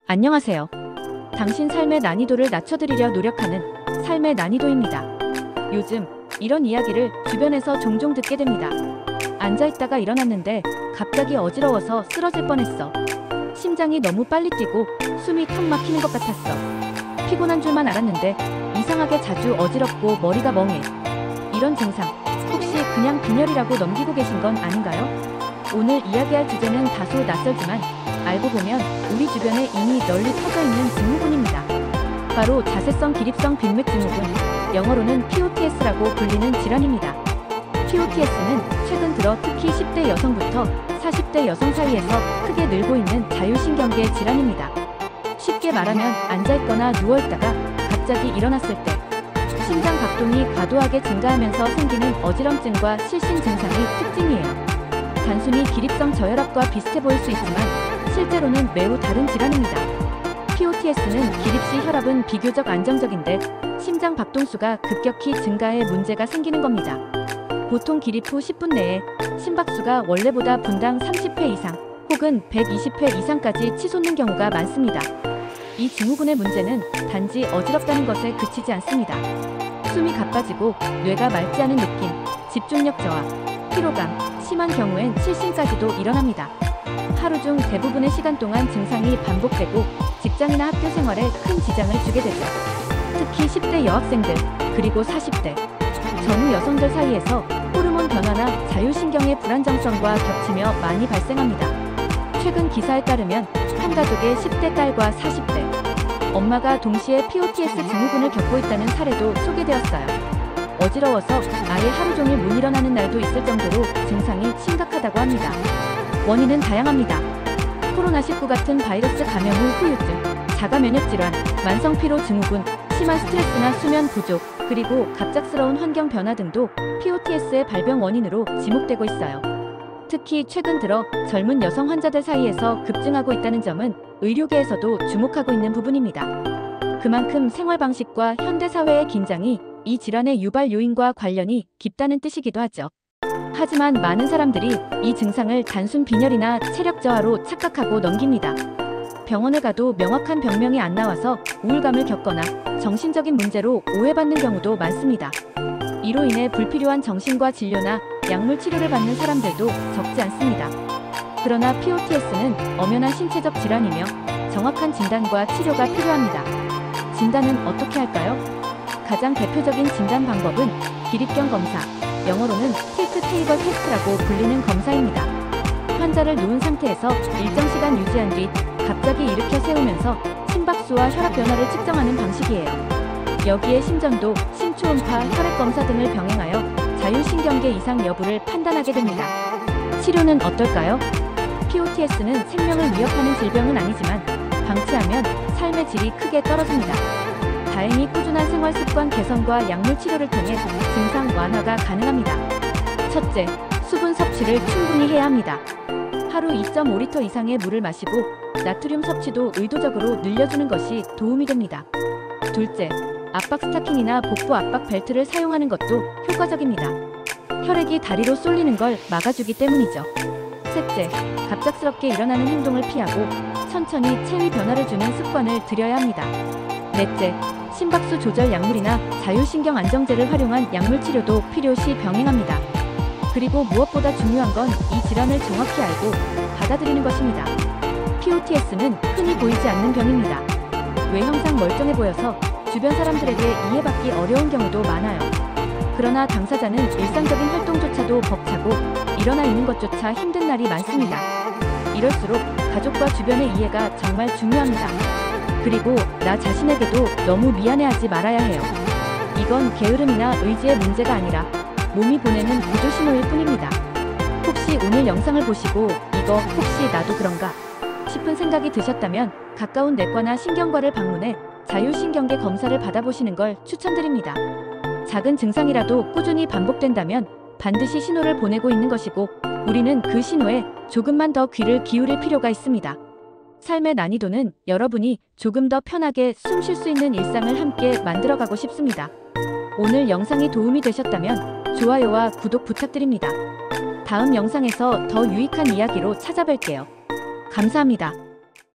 안녕하세요. 당신 삶의 난이도를 낮춰드리려 노력하는 삶의 난이도입니다. 요즘 이런 이야기를 주변에서 종종 듣게 됩니다. 앉아있다가 일어났는데 갑자기 어지러워서 쓰러질 뻔했어. 심장이 너무 빨리 뛰고 숨이 턱 막히는 것 같았어. 피곤한 줄만 알았는데 이상하게 자주 어지럽고 머리가 멍해. 이런 증상 혹시 그냥 빈혈이라고 넘기고 계신 건 아닌가요? 오늘 이야기할 주제는 다소 낯설지만 알고 보면 우리 주변에 이미 널리 퍼져 있는 증후군입니다. 바로 자세성 기립성 빈맥 증후군, 영어로는 POTS라고 불리는 질환입니다. POTS는 최근 들어 특히 10대 여성부터 40대 여성 사이에서 크게 늘고 있는 자율신경계 질환입니다. 쉽게 말하면 앉아있거나 누워있다가 갑자기 일어났을 때 심장 박동이 과도하게 증가하면서 생기는 어지럼증과 실신 증상이 특징이에요. 단순히 기립성 저혈압과 비슷해 보일 수 있지만 실제로는 매우 다른 질환입니다. POTS는 기립 시 혈압은 비교적 안정적인데 심장 박동수가 급격히 증가해 문제가 생기는 겁니다. 보통 기립 후 10분 내에 심박수가 원래보다 분당 30회 이상 혹은 120회 이상까지 치솟는 경우가 많습니다. 이 증후군의 문제는 단지 어지럽다는 것에 그치지 않습니다. 숨이 가빠지고 뇌가 맑지 않은 느낌, 집중력 저하, 피로감, 심한 경우엔 실신까지도 일어납니다. 하루 중 대부분의 시간 동안 증상이 반복되고 직장이나 학교 생활에 큰 지장을 주게 되죠. 특히 10대 여학생들, 그리고 40대, 전후 여성들 사이에서 호르몬 변화나 자율신경의 불안정성과 겹치며 많이 발생합니다. 최근 기사에 따르면 한 가족의 10대 딸과 40대, 엄마가 동시에 POTS 증후군을 겪고 있다는 사례도 소개되었어요. 어지러워서 아예 하루 종일 못 일어나는 날도 있을 정도로 증상이 심각하다고 합니다. 원인은 다양합니다. 코로나19 같은 바이러스 감염 후 후유증, 자가 면역 질환, 만성 피로 증후군, 심한 스트레스나 수면 부족, 그리고 갑작스러운 환경 변화 등도 POTS의 발병 원인으로 지목되고 있어요. 특히 최근 들어 젊은 여성 환자들 사이에서 급증하고 있다는 점은 의료계에서도 주목하고 있는 부분입니다. 그만큼 생활 방식과 현대 사회의 긴장이 이 질환의 유발 요인과 관련이 깊다는 뜻이기도 하죠. 하지만 많은 사람들이 이 증상을 단순 빈혈이나 체력 저하로 착각하고 넘깁니다. 병원에 가도 명확한 병명이 안 나와서 우울감을 겪거나 정신적인 문제로 오해받는 경우도 많습니다. 이로 인해 불필요한 정신과 진료나 약물 치료를 받는 사람들도 적지 않습니다. 그러나 POTS는 엄연한 신체적 질환이며 정확한 진단과 치료가 필요합니다. 진단은 어떻게 할까요? 가장 대표적인 진단 방법은 기립경 검사, 영어로는 틸트 테이블 테스트라고 불리는 검사입니다. 환자를 누운 상태에서 일정 시간 유지한 뒤 갑자기 일으켜 세우면서 심박수와 혈압 변화를 측정하는 방식이에요. 여기에 심전도, 심초음파, 혈액 검사 등을 병행하여 자율신경계 이상 여부를 판단하게 됩니다. 치료는 어떨까요? POTS는 생명을 위협하는 질병은 아니지만 방치하면 삶의 질이 크게 떨어집니다. 다행히 꾸준한 생활 습관 개선과 약물 치료를 통해 증상 완화가 가능합니다. 첫째, 수분 섭취를 충분히 해야 합니다. 하루 2.5리터 이상의 물을 마시고 나트륨 섭취도 의도적으로 늘려주는 것이 도움이 됩니다. 둘째, 압박 스타킹이나 복부 압박 벨트를 사용하는 것도 효과적입니다. 혈액이 다리로 쏠리는 걸 막아주기 때문이죠. 셋째, 갑작스럽게 일어나는 행동을 피하고 천천히 체위 변화를 주는 습관을 들여야 합니다. 넷째, 심박수 조절 약물이나 자율신경 안정제를 활용한 약물 치료도 필요시 병행합니다. 그리고 무엇보다 중요한 건 이 질환을 정확히 알고 받아들이는 것입니다. POTS는 흔히 보이지 않는 병입니다. 외형상 멀쩡해 보여서 주변 사람들에게 이해받기 어려운 경우도 많아요. 그러나 당사자는 일상적인 활동조차도 벅차고 일어나 있는 것조차 힘든 날이 많습니다. 이럴수록 가족과 주변의 이해가 정말 중요합니다. 그리고 나 자신에게도 너무 미안해하지 말아야 해요. 이건 게으름이나 의지의 문제가 아니라 몸이 보내는 구조 신호일 뿐입니다. 혹시 오늘 영상을 보시고 이거 혹시 나도 그런가 싶은 생각이 드셨다면 가까운 내과나 신경과를 방문해 자율신경계 검사를 받아보시는 걸 추천드립니다. 작은 증상이라도 꾸준히 반복된다면 반드시 신호를 보내고 있는 것이고 우리는 그 신호에 조금만 더 귀를 기울일 필요가 있습니다. 삶의 난이도는 여러분이 조금 더 편하게 숨 쉴 수 있는 일상을 함께 만들어가고 싶습니다. 오늘 영상이 도움이 되셨다면 좋아요와 구독 부탁드립니다. 다음 영상에서 더 유익한 이야기로 찾아뵐게요. 감사합니다.